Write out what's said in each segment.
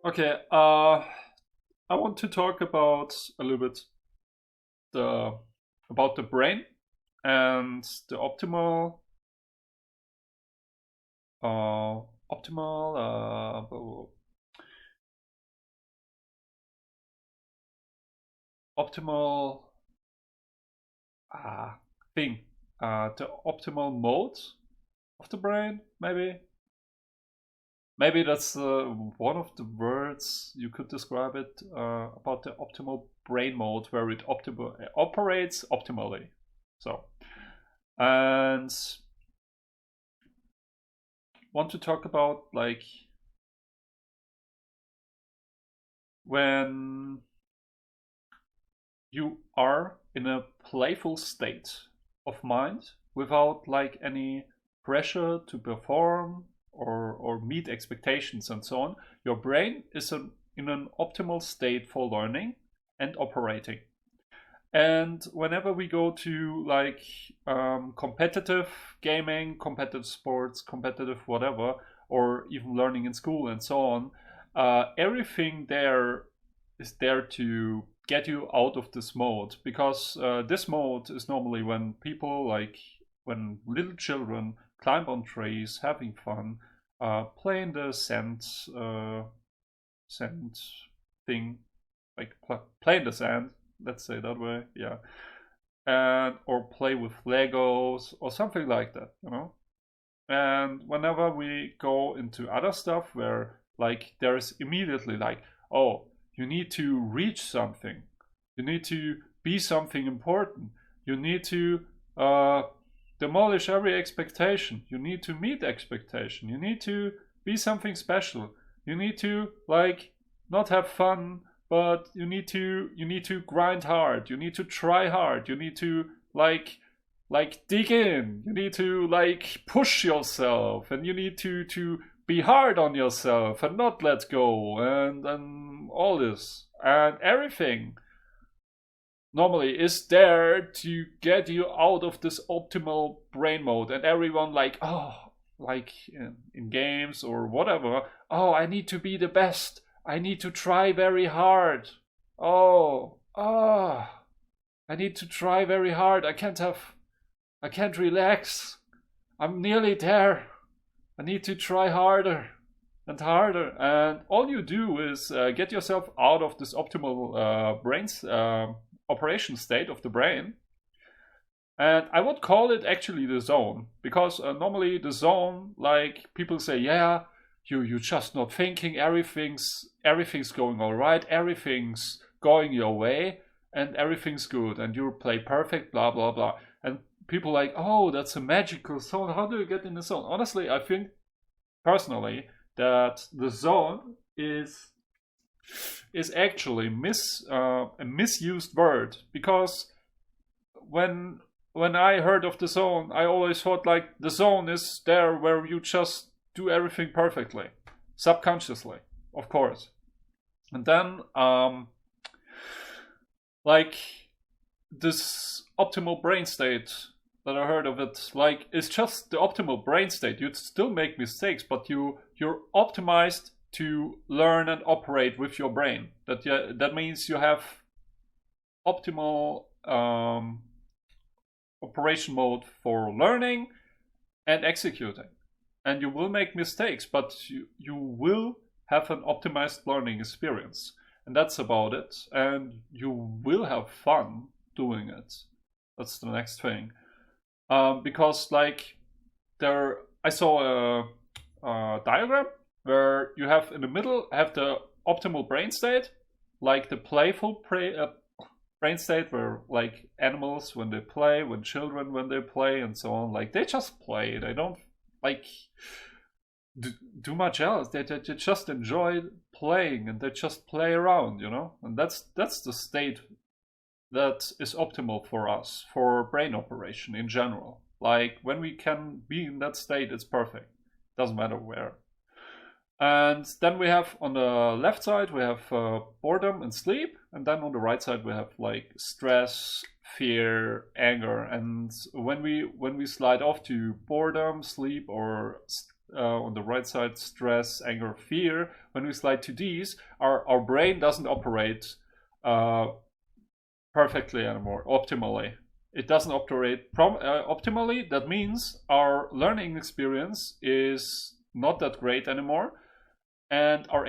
Okay, I want to talk about a little bit the about the brain and the uh, optimal optimal uh, thing, the optimal mode of the brain. Maybe that's one of the words you could describe it about the optimal brain mode where it operates optimally. So, and want to talk about like when you are in a playful state of mind without like any pressure to perform or meet expectations and so on. Your brain is in an optimal state for learning and operating. And whenever we go to like competitive gaming, competitive sports, competitive whatever, or even learning in school and so on, everything there is there to get you out of this mode, because this mode is normally when people like when little children climb on trees, having fun, playing the sand thing, like play in the sand, let's say that way, yeah, and or play with Legos or something like that, you know. And whenever we go into other stuff where like there's immediately like, oh, you need to reach something, you need to be something important, you need to uh, demolish every expectation, you need to meet expectation, you need to be something special, you need to like not have fun, but you need to grind hard, you need to try hard, you need to dig in, you need to like push yourself, and you need to be hard on yourself and not let go, and all this and everything normally is there to get you out of this optimal brain mode. And everyone like, oh, like in games or whatever, oh, I need to be the best, I need to try very hard, oh, I need to try very hard, I can't relax, I'm nearly there, I need to try harder and harder. And all you do is get yourself out of this optimal brain's operation state of the brain. And I would call it actually the zone, because normally the zone, like people say, yeah, you just not thinking, everything's going all right, everything's going your way, and everything's good, and you play perfect, blah blah blah. And people like, oh, that's a magical zone. How do you get in the zone? Honestly, I think personally that the zone is actually a misused word, because when I heard of the zone, I always thought like the zone is there where you just do everything perfectly, subconsciously, of course. And then like this optimal brain state that I heard of it, like it's just the optimal brain state. You still make mistakes, but you're optimized to learn and operate with your brain. That means you have optimal operation mode for learning and executing. And you will make mistakes, but you will have an optimized learning experience. And that's about it. And you will have fun doing it. That's the next thing. Because like I saw a diagram where you have in the middle have the optimal brain state, like the playful brain state where like animals when they play, when children when they play, and so on, like they just play, they don't like do much else, they just enjoy playing, and they just play around, you know. And that's the state that is optimal for us for brain operation in general. Like when we can be in that state, it's perfect, doesn't matter where. And then we have on the left side we have boredom and sleep, and then on the right side we have like stress, fear, anger. And when we slide off to boredom, sleep, or on the right side, stress, anger, fear. When we slide to these, our brain doesn't operate perfectly anymore, optimally. It doesn't operate optimally. That means our learning experience is not that great anymore, and our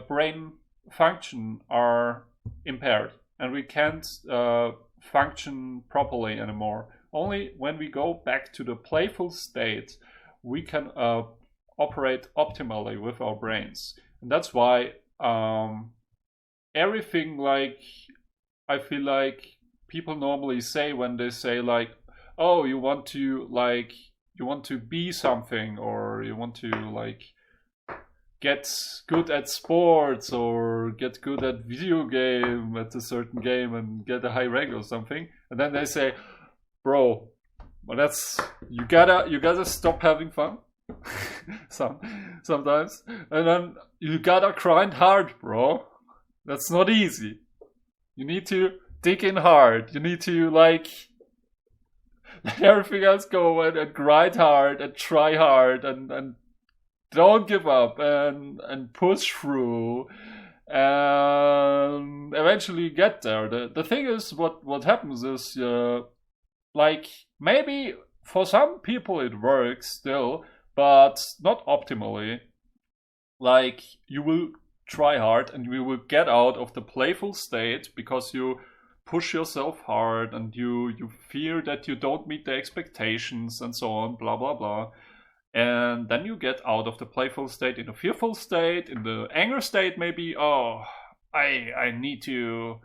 brain function are impaired, and we can't function properly anymore. Only when we go back to the playful state, we can operate optimally with our brains. And that's why everything, like, I feel like people normally say when they say, like, oh, you want to be something, or you want to, like, get good at sports or get good at video game, at a certain game, and get a high rank or something, and then they say, bro, well, that's you gotta stop having fun sometimes, and then you gotta grind hard, bro. That's not easy. You need to dig in hard. You need to, like, let everything else go and grind hard and try hard and don't give up and push through and eventually get there. The thing is, what happens is, like, maybe for some people it works still, but not optimally. Like, you will try hard and you will get out of the playful state because you push yourself hard and you fear that you don't meet the expectations and so on, blah blah blah. And then you get out of the playful state in a fearful state, in the anger state maybe. Oh, I need to,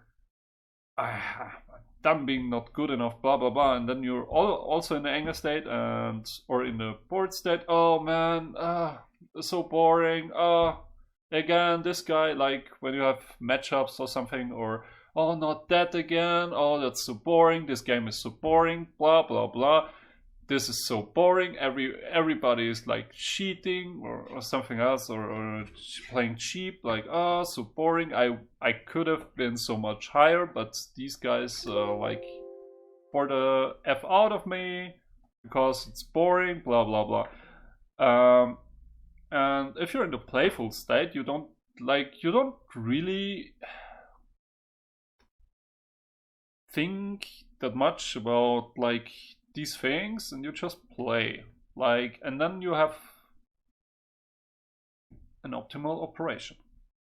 I'm being not good enough, blah blah blah. And then you're also in the anger state, or in the bored state. Oh man, so boring. Again, this guy, like when you have matchups or something, or oh, not that again. Oh, that's so boring. This game is so boring. Blah blah blah. This is so boring. Everybody is like cheating or something else, or playing cheap. Like, oh, so boring. I could have been so much higher, but these guys like for the F out of me because it's boring. Blah blah blah. And if you're in the playful state, you don't really think that much about, like, these things, and you just play, like, and then you have an optimal operation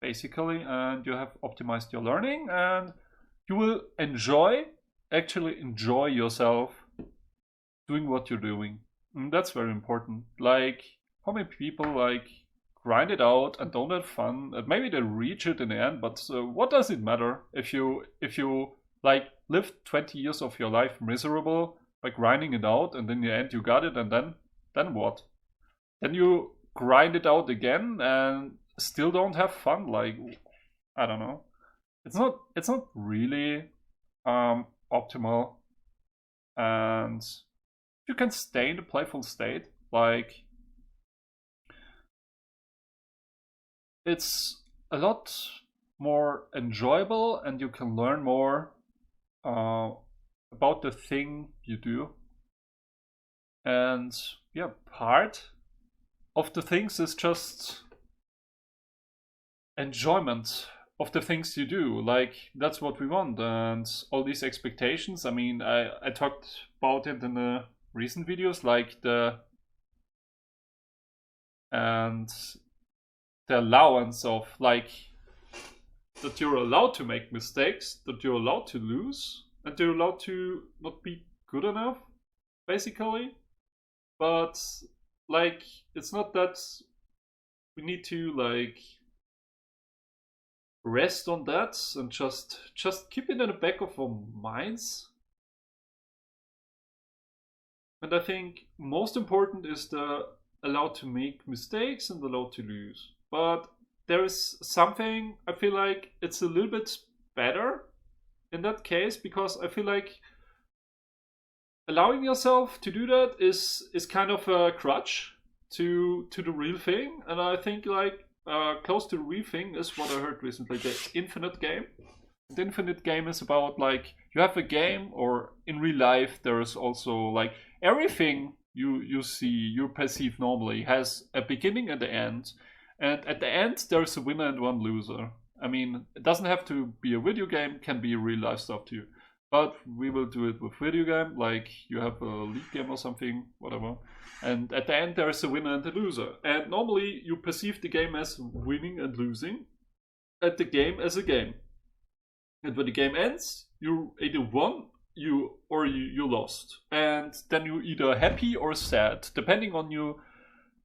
basically, and you have optimized your learning, and you will actually enjoy yourself doing what you're doing. And that's very important. Like, how many people, like, grind it out and don't have fun, and maybe they reach it in the end, but what does it matter if you like live 20 years of your life miserable by grinding it out, and in the end you got it, and then what? Then you grind it out again and still don't have fun. Like, I don't know. It's not really optimal. And you can stay in the playful state. Like, it's a lot more enjoyable, and you can learn more about the thing you do. And yeah, part of the things is just enjoyment of the things you do. Like, that's what we want. And all these expectations, I mean, I talked about it in the recent videos, like the allowance of, like, that you're allowed to make mistakes, that you're allowed to lose, and you're allowed to not be good enough, basically. But, like, it's not that we need to, like, rest on that and just keep it in the back of our minds. And I think most important is the allowed to make mistakes and allowed to lose. But there is something, I feel like it's a little bit better in that case, because I feel like allowing yourself to do that is kind of a crutch to the real thing. And I think, like, close to the real thing is what I heard recently, the infinite game. The infinite game is about, like, you have a game, or in real life there is also, like, everything you perceive normally has a beginning and an end, and at the end there's a winner and one loser. I mean, it doesn't have to be a video game, can be real life stuff too. But we will do it with video game, like you have a league game or something, whatever. And at the end there is a winner and a loser. And normally you perceive the game as winning and losing, and the game as a game. And when the game ends, you either won you lost. And then you're either happy or sad, depending on you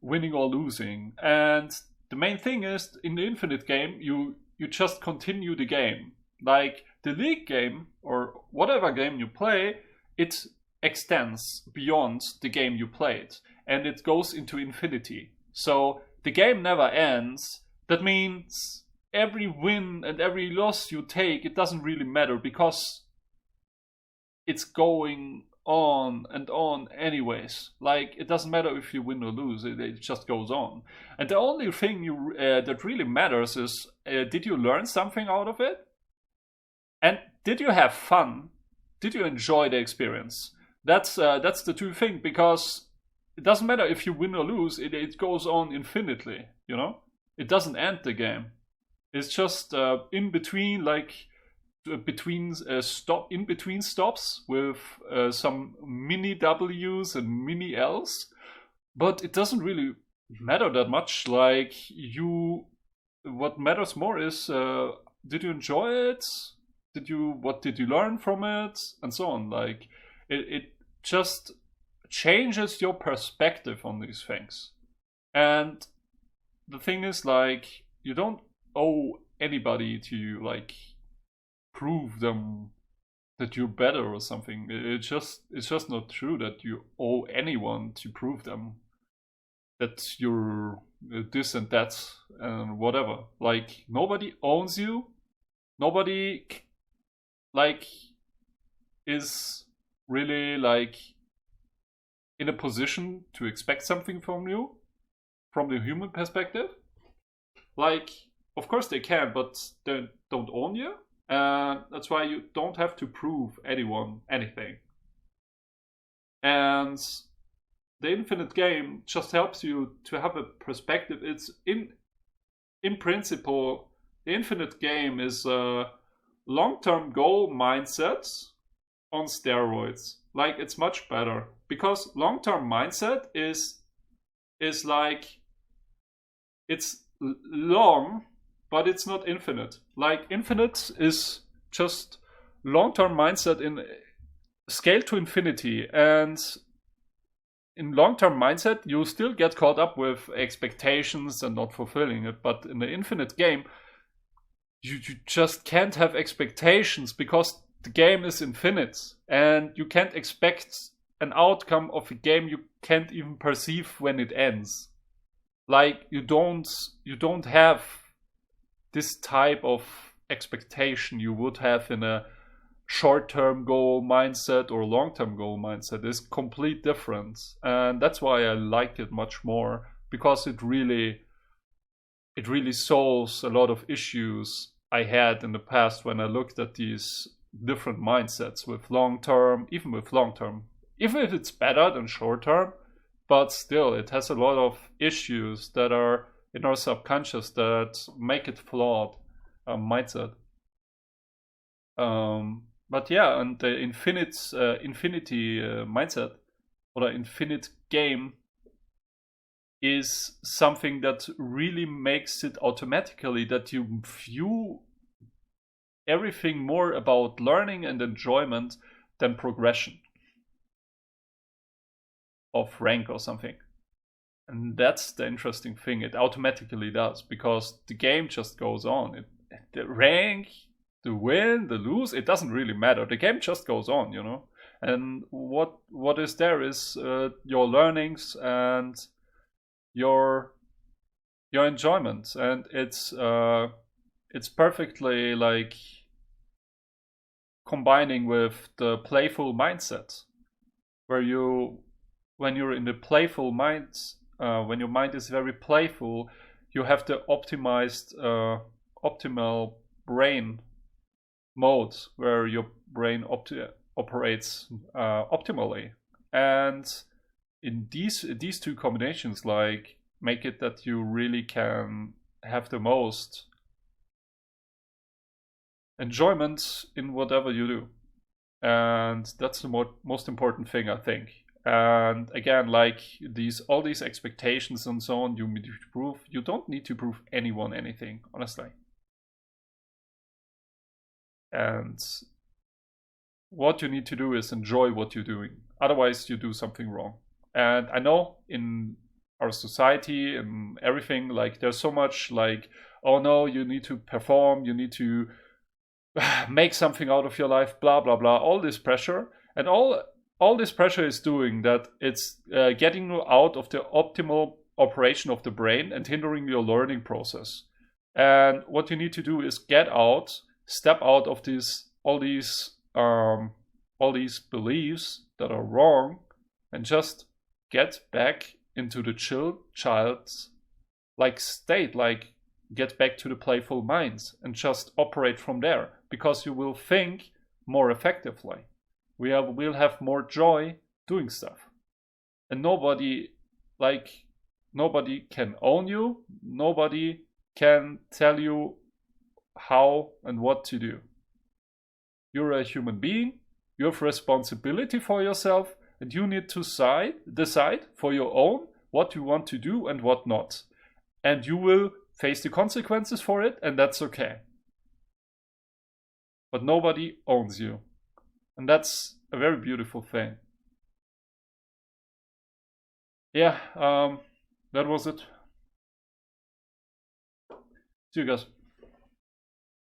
winning or losing. And the main thing is, in the infinite game, you just continue the game. Like the league game or whatever game you play, it extends beyond the game you played and it goes into infinity. So the game never ends. That means every win and every loss you take, it doesn't really matter because it's going on and on anyways. Like, it doesn't matter if you win or lose, it just goes on. And the only thing that really matters is, did you learn something out of it? And did you have fun? Did you enjoy the experience? That's the two things, because it doesn't matter if you win or lose, it goes on infinitely, you know? It doesn't end the game. It's just in between, like, between stops with some mini W's and mini L's, but it doesn't really matter that much. Like, what matters more is, did you enjoy it? What did you learn from it? And so on. Like, it just changes your perspective on these things. And the thing is, like, you don't owe anybody to, like, prove them that you're better or something. It's just not true that you owe anyone to prove them that you're this and that and whatever. Like, nobody owns you. Nobody, like, is really, like, in a position to expect something from you from the human perspective. Like, of course they can, but they don't own you. That's why you don't have to prove anyone anything. And the infinite game just helps you to have a perspective. It's in principle, the infinite game is a long-term goal mindset on steroids. Like, it's much better, because long-term mindset is like, it's long, but it's not infinite. Like, infinite is just long-term mindset in scale to infinity. And in long-term mindset, you still get caught up with expectations and not fulfilling it. But in the infinite game, you just can't have expectations, because the game is infinite. And you can't expect an outcome of a game you can't even perceive when it ends. Like, you don't have this type of expectation you would have in a short-term goal mindset or long-term goal mindset. Is complete difference, and that's why I like it much more, because it really solves a lot of issues I had in the past when I looked at these different mindsets with long-term, even if it's better than short-term, but still it has a lot of issues that are in our subconscious that make it flawed mindset. But yeah, and the infinity mindset, or the infinite game, is something that really makes it automatically that you view everything more about learning and enjoyment than progression of rank or something. And that's the interesting thing. It automatically does, because the game just goes on. The rank, the win, the lose, it doesn't really matter. The game just goes on, you know. And what is there is your learnings and your enjoyment, and it's perfectly, like, combining with the playful mindset, where when you're in the playful mind, when your mind is very playful, you have the optimal brain mode, where your brain operates optimally. And in these two combinations, like, make it that you really can have the most enjoyment in whatever you do. And that's the most important thing, I think. And again, like all these expectations and so on, you don't need to prove anyone anything, honestly. And what you need to do is enjoy what you're doing. Otherwise, you do something wrong. And I know in our society and everything, like, there's so much like, oh no, you need to perform, you need to make something out of your life, blah blah blah, all this pressure. And all this pressure is doing that, it's getting you out of the optimal operation of the brain and hindering your learning process. And what you need to do is step out of all these beliefs that are wrong, and just get back into the chill child's like state, like get back to the playful minds and just operate from there, because you will think more effectively. We'll have more joy doing stuff. And nobody can own you. Nobody can tell you how and what to do. You're a human being. You have responsibility for yourself, and you need to decide for your own what you want to do and what not. And you will face the consequences for it, and that's okay. But nobody owns you. And that's a very beautiful thing. Yeah, that was it. See you guys.